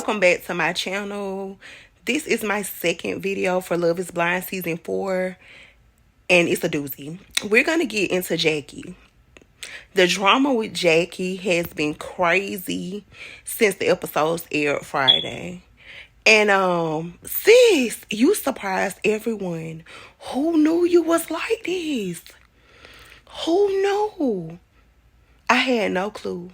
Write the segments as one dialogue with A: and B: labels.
A: Welcome back to my channel. This is my second video for Love is Blind season 4, and it's a doozy. We're gonna get into Jackie. The drama with Jackie has been crazy since the episodes aired Friday. And sis, you surprised everyone. Who knew you was like this? Who knew? I had no clue.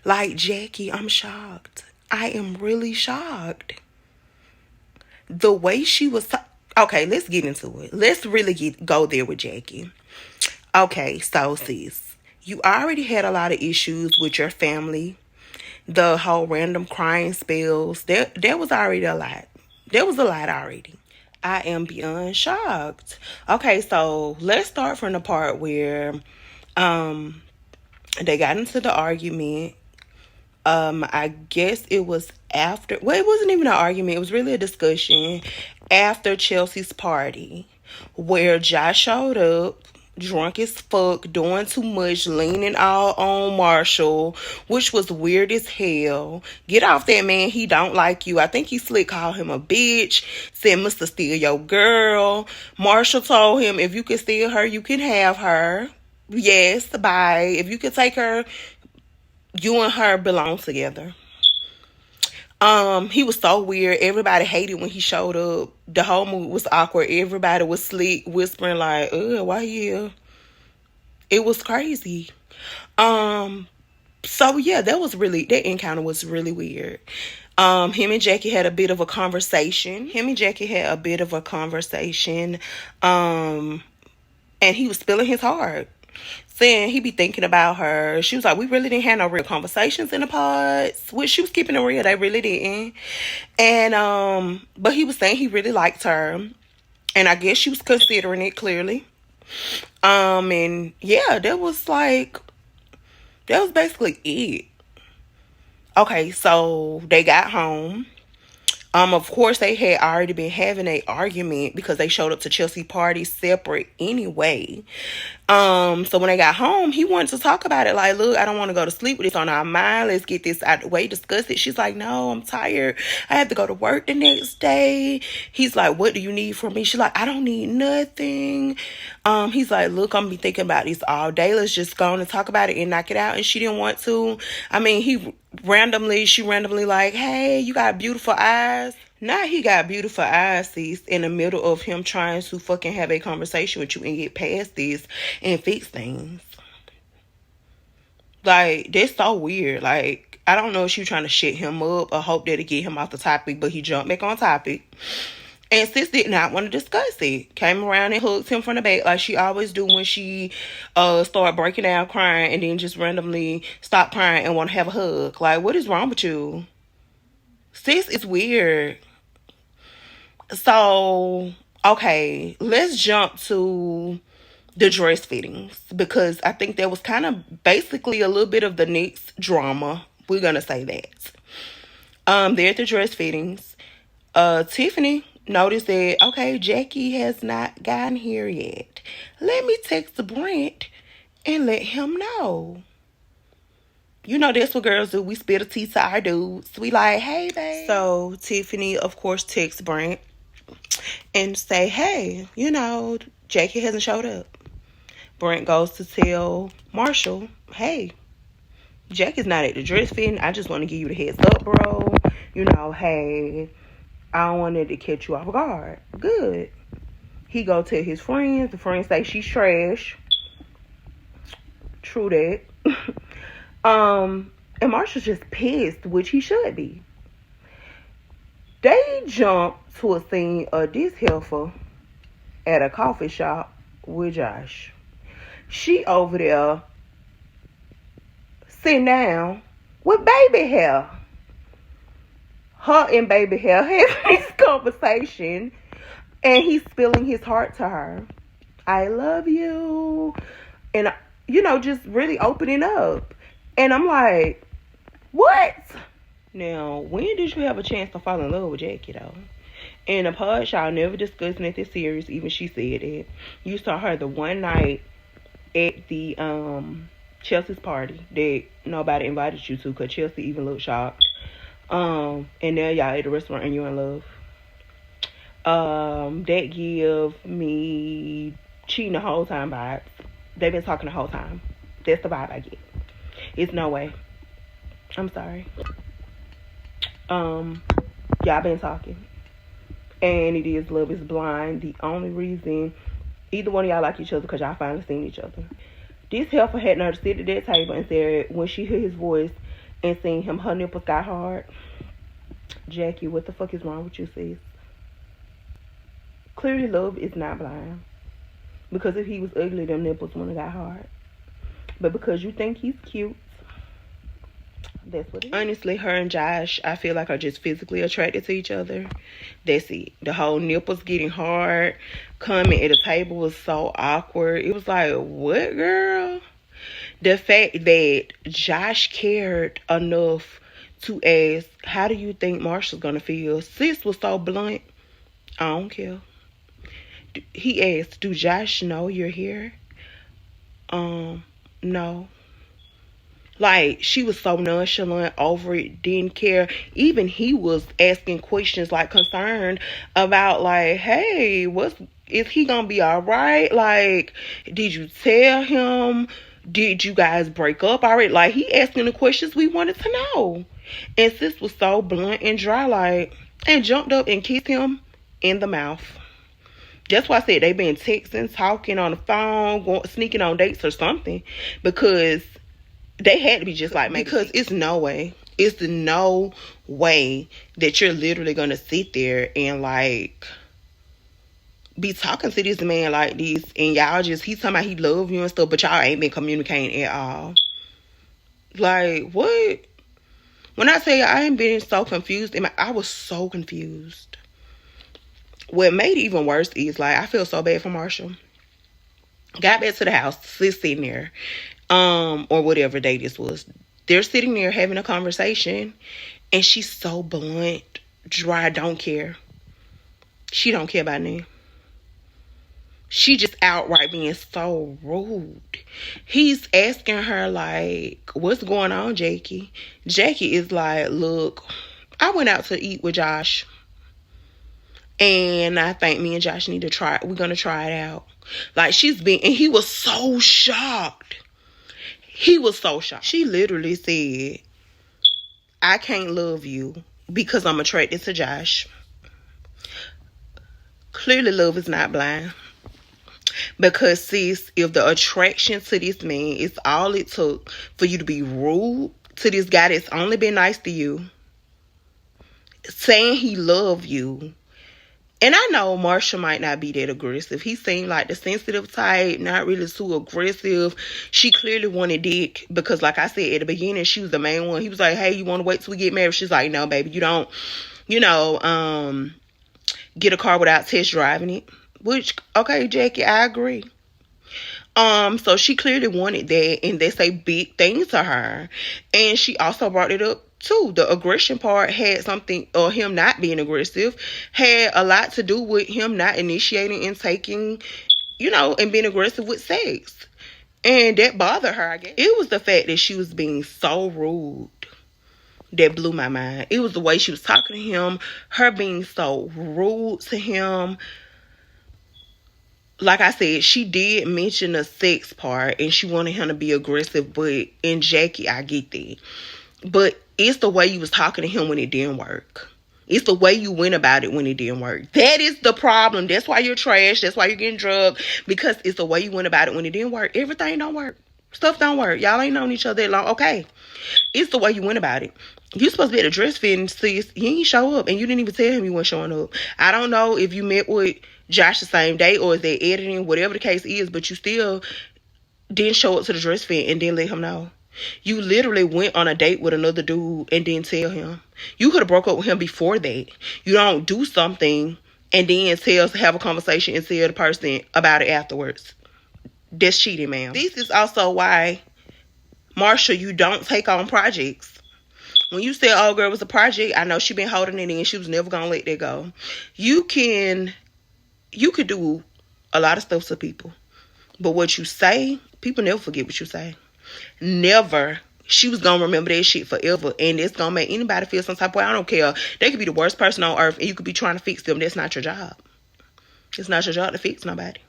A: Like, Jackie, I'm shocked. I am really shocked. The way she was... Okay, let's get into it. Let's really go there with Jackie. Okay, so sis, you already had a lot of issues with your family. The whole random crying spells. There was already a lot. There was a lot already. I am beyond shocked. Okay, so let's start from the part where they got into the argument. I guess it was after... Well, it wasn't even an argument. It was really a discussion after Chelsea's party where Josh showed up drunk as fuck, doing too much, leaning all on Marshall, which was weird as hell. Get off that man. He don't like you. I think he slick called him a bitch, said Mr. Steal your girl. Marshall told him, if you can steal her, you can have her. Yes, bye. If you could take her, you and her belong together. He was so weird. Everybody hated when he showed up. The whole mood was awkward. Everybody was slick, whispering like, why here? It was crazy. So yeah, that encounter was really weird. Him and Jackie had a bit of a conversation. And he was spilling his heart, saying he be thinking about her. She was like, we really didn't have no real conversations in the pods, which she was keeping it real. They really didn't. And but he was saying he really liked her, and I guess she was considering it, clearly. And yeah, that was basically it. Okay, so they got home. Of course, they had already been having an argument because they showed up to Chelsea party separate anyway. So when they got home, he wanted to talk about it. Like, look, I don't want to go to sleep with this on our mind. Let's get this out of the way, discuss it. She's like, no, I'm tired. I have to go to work the next day. He's like, what do you need from me? She's like, I don't need nothing. He's like, look, I'm gonna be thinking about this all day. Let's just go on and talk about it and knock it out. And she didn't want to. I mean, she randomly like, hey, you got beautiful eyes. Now he got beautiful eyes, sis, in the middle of him trying to fucking have a conversation with you and get past this and fix things. Like, that's so weird. Like, I don't know if she trying to shit him up or hope that to get him off the topic, but he jumped back on topic. And sis did not want to discuss it. Came around and hugged him from the back like she always do when she start breaking down crying and then just randomly stop crying and want to have a hug. Like, what is wrong with you? Sis is weird. So, okay, let's jump to the dress fittings, because I think that was kind of basically a little bit of the next drama. We're going to say that. They're at the dress fittings. Tiffany noticed that, okay, Jackie has not gotten here yet. Let me text Brent and let him know. You know, that's what girls do. We spill the tea to our dudes. We like, hey, babe. So Tiffany, of course, texts Brent and say, hey, you know, Jackie hasn't showed up. Brent goes to tell Marshall, hey, Jackie's not at the dress fitting. I just want to give you the heads up, bro. You know, hey, I don't want it to catch you off guard. Good. He go tell his friends. The friends say she's trash. True that. And Marshall's just pissed, which he should be. They jump to a scene of this heifer at a coffee shop with Josh. She over there sitting down with baby hair. Her and baby hair having this conversation, and he's spilling his heart to her. I love you. And, you know, just really opening up. And I'm like, what? Now, when did you have a chance to fall in love with Jackie, though? In the pod, y'all never discussed nothing serious. Even she said it. You saw her the one night at the Chelsea's party that nobody invited you to, because Chelsea even looked shocked. And now y'all at the restaurant and you in love. That give me cheating the whole time vibes. They've been talking the whole time. That's the vibe I get. It's no way. I'm sorry. Y'all been talking. And it is Love is Blind. The only reason either one of y'all like each other because y'all finally seen each other. This heifer had nerve to sit at that table and said when she heard his voice and seen him, her nipples got hard. Jackie, what the fuck is wrong with you, sis? Clearly Love is not blind. Because if he was ugly, them nipples wouldn't have got hard. But because you think he's cute, that's what it is. Honestly, her and Josh, I feel like are just physically attracted to each other. That's it. The whole nipples getting hard, coming at the table was so awkward. It was like, what, girl? The fact that Josh cared enough to ask, how do you think Marshall's gonna feel? Sis was so blunt. I don't care. He asked, do Josh know you're here? No. Like, she was so nonchalant over it, didn't care. Even he was asking questions, like, concerned about, like, hey, is he gonna be all right? Like, did you tell him? Did you guys break up already? Like, he asking the questions we wanted to know. And sis was so blunt and dry, like, and jumped up and kissed him in the mouth. That's why I said they been texting, talking on the phone, sneaking on dates or something. Because they had to be just like, because it's no way. It's no way that you're literally going to sit there and, like, be talking to this man like this. And y'all just, he's talking about he love you and stuff, but y'all ain't been communicating at all. Like, what? When I say I ain't been so confused, I was so confused. What made it even worse is, like, I feel so bad for Marshall. Got back to the house, sis sitting there. Or whatever day this was. They're sitting there having a conversation, and she's so blunt, dry, don't care. She don't care about me. She just outright being so rude. He's asking her, like, what's going on, Jackie? Jackie is like, look, I went out to eat with Josh, and I think me and Josh need to try it. We're going to try it out. Like, and he was so shocked. He was so shocked. She literally said, I can't love you because I'm attracted to Josh. Clearly, Love is not blind. Because, sis, if the attraction to this man is all it took for you to be rude to this guy that's only been nice to you, saying he love you. And I know Marshall might not be that aggressive. He seemed like the sensitive type, not really too aggressive. She clearly wanted dick because, like I said, at the beginning, she was the main one. He was like, hey, you want to wait till we get married? She's like, no, baby, you don't, get a car without test driving it. Which, okay, Jackie, I agree. So she clearly wanted that, and they say big things to her. And she also brought it up too. The aggression part had something, or him not being aggressive, had a lot to do with him not initiating and taking, and being aggressive with sex. And that bothered her, I guess. It was the fact that she was being so rude that blew my mind. It was the way she was talking to him, her being so rude to him. Like I said, she did mention the sex part, and she wanted him to be aggressive, but in Jackie, I get that. But it's the way you was talking to him when it didn't work. It's the way you went about it when it didn't work. That is the problem. That's why you're trash. That's why you're getting drugged. Because it's the way you went about it when it didn't work. Everything don't work. Stuff don't work. Y'all ain't known each other that long. Okay. It's the way you went about it. You supposed to be at a dress fitting, sis. You ain't show up, and you didn't even tell him you weren't showing up. I don't know if you met with Josh the same day, or is they editing, whatever the case is, but you still didn't show up to the dress fit and didn't let him know. You literally went on a date with another dude and didn't tell him. You could have broke up with him before that. You don't do something and then have a conversation and tell the person about it afterwards. That's cheating, ma'am. This is also why, Marshall, you don't take on projects. When you said old girl was a project, I know she been holding it in. She was never going to let that go. You could do a lot of stuff to people. But what you say, people never forget what you say. Never. she was gonna remember that shit forever, and it's gonna make anybody feel some type of way. I don't care. They could be the worst person on earth, and you could be trying to fix them. That's not your job. It's not your job to fix nobody.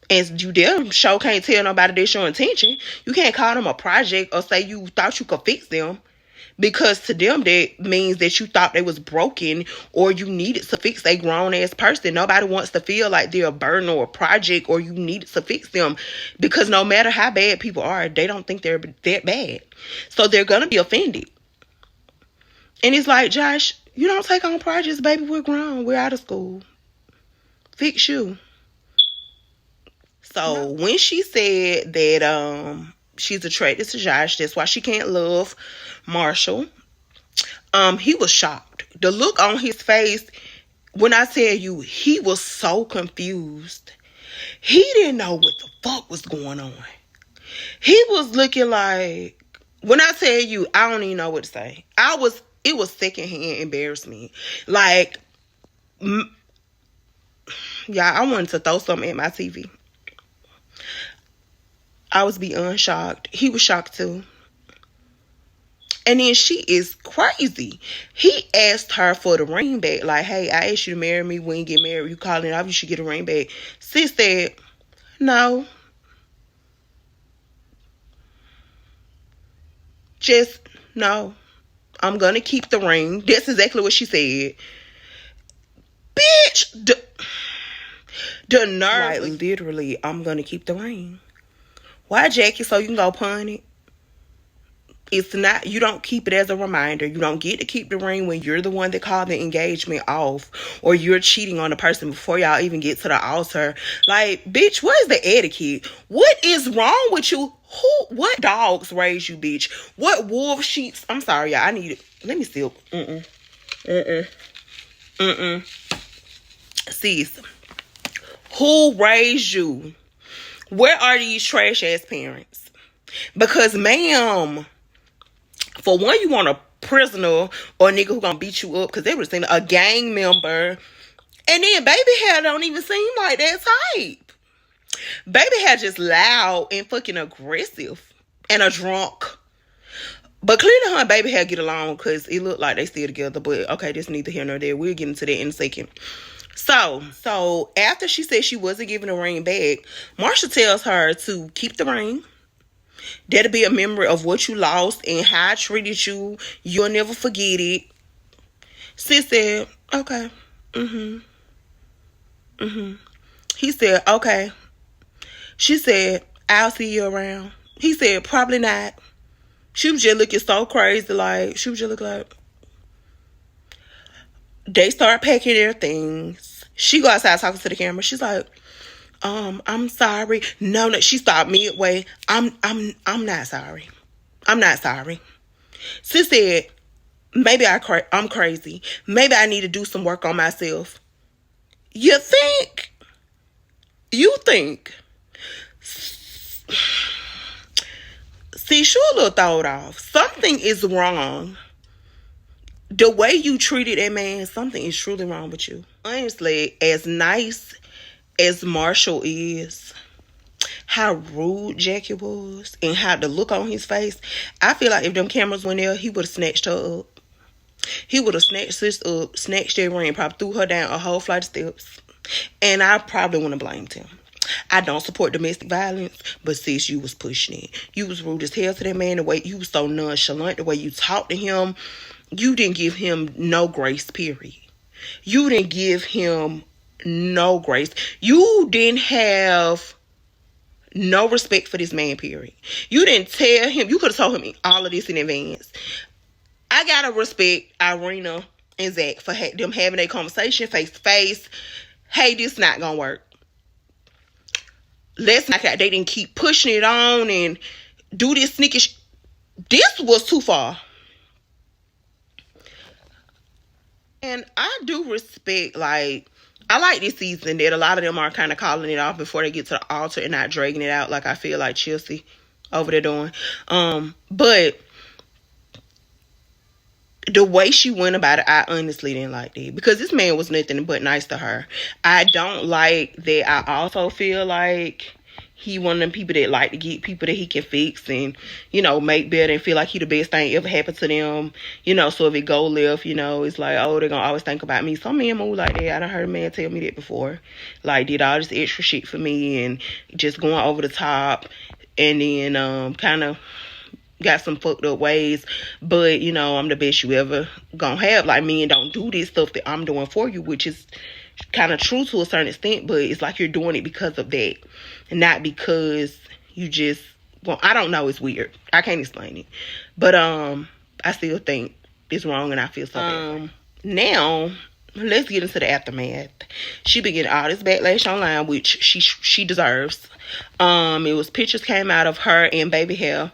A: And you damn sure can't tell nobody that's your intention. You can't call them a project or say you thought you could fix them. Because to them, that means that you thought they was broken or you needed to fix a grown-ass person. Nobody wants to feel like they're a burden or a project or you needed to fix them. Because no matter how bad people are, they don't think they're that bad. So they're going to be offended. And it's like, Josh, you don't take on projects, baby. We're grown. We're out of school. Fix you. So when she said that she's attracted to Josh, that's why she can't love Marshall, he was shocked. The look on his face, when I tell you, he was so confused. He didn't know what the fuck was going on. He was looking like, when I tell you, I don't even know what to say. It was secondhand embarrassment. Like, yeah, I wanted to throw something at my TV. I was beyond shocked. He was shocked too. And then she is crazy. He asked her for the ring back. Like, hey, I asked you to marry me. When you get married, you calling it off, you should get a ring back. Sis said, no. Just, no. I'm going to keep the ring. That's exactly what she said. Bitch. The nerve. Like, literally, I'm going to keep the ring. Why, Jackie? So you can go pawn it? It's not, you don't keep it as a reminder. You don't get to keep the ring when you're the one that called the engagement off or you're cheating on the person before y'all even get to the altar. Like, bitch, what is the etiquette? What is wrong with you? What dogs raise you, bitch? What wolf sheets? I'm sorry, y'all. I need it. Let me see. Sis, who raised you? Where are these trash ass parents? Because, ma'am, for one, you want a prisoner or a nigga who gonna beat you up because they would have seen a gang member. And then baby hair don't even seem like that type. Baby hair just loud and fucking aggressive and a drunk. But clearly her and baby hair get along because it looked like they still together. But okay, this neither here nor there. We'll get into that in a second. So after she said she wasn't giving the ring back, Marsha tells her to keep the ring. That'll be a memory of what you lost and how I treated you. You'll never forget it. Sis said, okay. He said, okay. She said, I'll see you around. He said, probably not. She was just looking so crazy. Like, she was just looking like. They start packing their things. She go outside talking to the camera. She's like, I'm sorry. No, she stopped midway. I'm not sorry. I'm not sorry. Sis said, maybe I'm crazy. Maybe I need to do some work on myself. You think? See, she a little thrown off. Something is wrong. The way you treated that man, something is truly wrong with you. Honestly, as nice as Marshall is, how rude Jackie was, and how the look on his face, I feel like if them cameras went there, he would have snatched her up. He would have snatched sis up, snatched that ring, probably threw her down a whole flight of steps. And I probably wouldn't have blamed him. I don't support domestic violence, but sis, you was pushing it. You was rude as hell to that man. The way you was so nonchalant, the way you talked to him, you didn't give him no grace, period. You didn't give him no grace. You didn't have no respect for this man, period. You didn't tell him. You could have told him all of this in advance. I gotta respect Irina and Zach for them having a conversation face to face. Hey, this not gonna work. Let's not. They didn't keep pushing it on and do this sneaky. This was too far. And I do respect, like, I like this season that a lot of them are kind of calling it off before they get to the altar and not dragging it out like I feel like Chelsea over there doing. But the way she went about it, I honestly didn't like that. Because this man was nothing but nice to her. I don't like that. I also feel like He one of them people that like to get people that he can fix and, you know, make better and feel like he the best thing ever happened to them. You know, so if it go left, you know, it's like, oh, they're gonna always think about me. Some men move like that. I done heard a man tell me that before. Like, did all this extra shit for me and just going over the top, and then kind of got some fucked up ways, but you know, I'm the best you ever gonna have. Like, men don't do this stuff that I'm doing for you, which is kind of true to a certain extent, but it's like you're doing it because of that, and not because you just, well, I don't know, it's weird. I can't explain it, but I still think it's wrong, and I feel so bad. Now let's get into the aftermath. She been getting all this backlash online, which she deserves. It was pictures came out of her and baby hair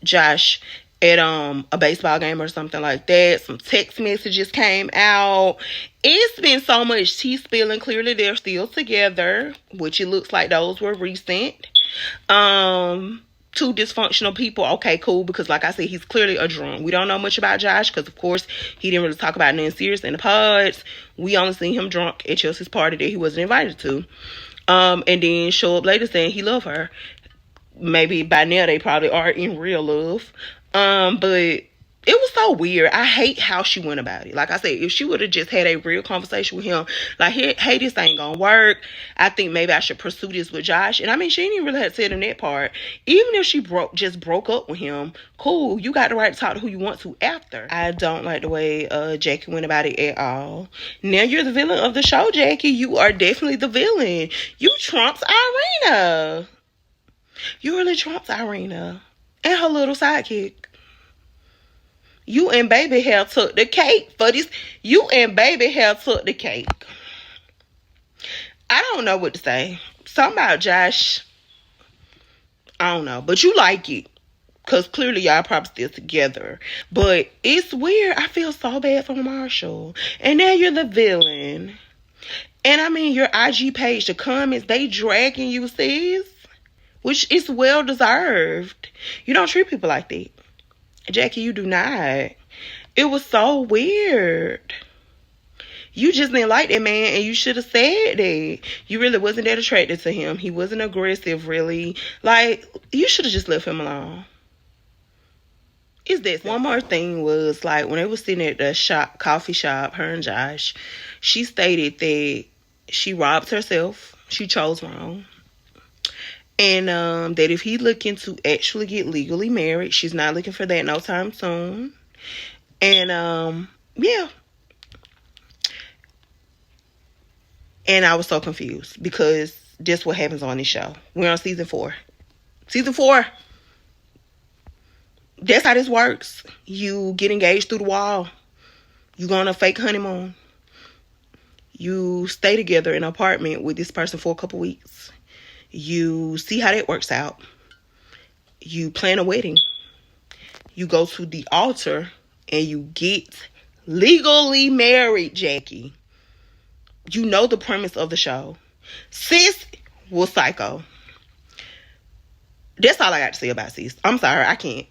A: Josh at a baseball game or something like that. Some text messages came out. It's been so much tea spilling. Clearly they're still together, which it looks like those were recent. Two dysfunctional people. Okay, cool, because like I said, he's clearly a drunk. We don't know much about Josh because, of course, he didn't really talk about nothing serious in the pods. We only seen him drunk at Chelsea's party that he wasn't invited to. And then show up later saying he loved her. Maybe by now they probably are in real love. But it was so weird. I hate how she went about it. Like I said, if she would have just had a real conversation with him, like, hey, this ain't gonna work. I think maybe I should pursue this with Josh. And I mean, she didn't even really have to say in that part. Even if she broke up with him, cool. You got the right to talk to who you want to after. I don't like the way Jackie went about it at all. Now you're the villain of the show, Jackie. You are definitely the villain. You trumped Irina. You really trumped Irina and her little sidekick. You and baby hair took the cake for this. You and baby hair took the cake. I don't know what to say. Something about Josh, I don't know. But you like it, because clearly y'all probably still together. But it's weird. I feel so bad for Marshall. And now you're the villain. And I mean, your IG page, the comments, they dragging you, sis. Which is well deserved. You don't treat people like that. Jackie, you do not. It was so weird. You just didn't like that man, and you should have said that. You really wasn't that attracted to him. He wasn't aggressive, really. Like, you should have just left him alone. Is this one more thing was, like, when they were sitting at the coffee shop, her and Josh, she stated that she robbed herself. She chose wrong. And that if he looking to actually get legally married, she's not looking for that no time soon. And yeah. And I was so confused because this what happens on this show. We're on season 4. Season 4. That's how this works. You get engaged through the wall. You go on a fake honeymoon. You stay together in an apartment with this person for a couple weeks. You see how that works out. You plan a wedding. You go to the altar and you get legally married, Jackie. You know the premise of the show. Sis was psycho. That's all I got to say about sis. I'm sorry, I can't.